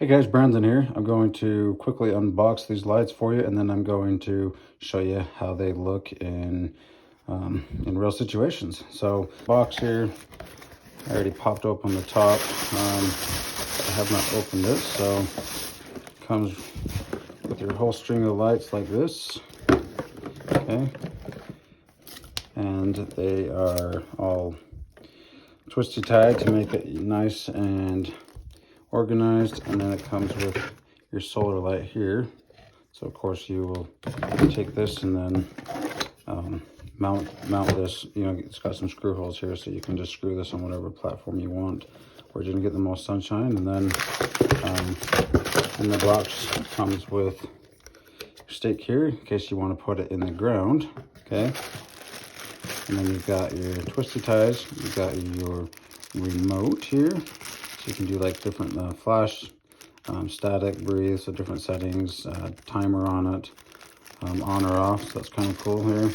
Hey guys, Brandon here. I'm going to quickly unbox these lights for you, and then I'm going to show you how they look in real situations. So, box here, I already popped open the top. I have not opened it, so it comes with your whole string of lights like this. Okay, and they are all twisty tied to make it nice and organized, and then it comes with your solar light here. So of course you will take this and then mount this. You know, it's got some screw holes here, so you can just screw this on whatever platform you want where you're gonna get the most sunshine. And then in the box comes with your stake here in case you want to put it in the ground. Okay, and then you've got your twisty ties, you've got your remote here, so you can do like different flash, static, breathe, so different settings, timer on it, on or off, so that's kind of cool here.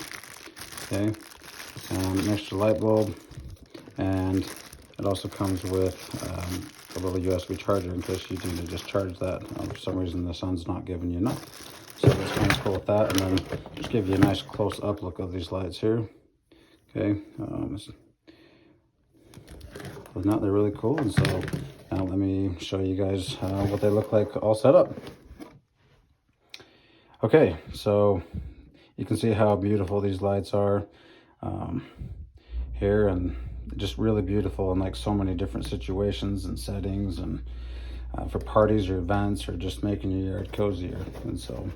Okay, an extra light bulb, and it also comes with a little USB charger in case you need to just charge that. For some reason the sun's not giving you enough, so that's kind of cool with that. And then just give you a nice close-up look of these lights here. Okay, other than that, they're really cool. And so now let me show you guys what they look like all set up. Okay, so you can see how beautiful these lights are here, and just really beautiful in like so many different situations and settings, and for parties or events or just making your yard cozier. And so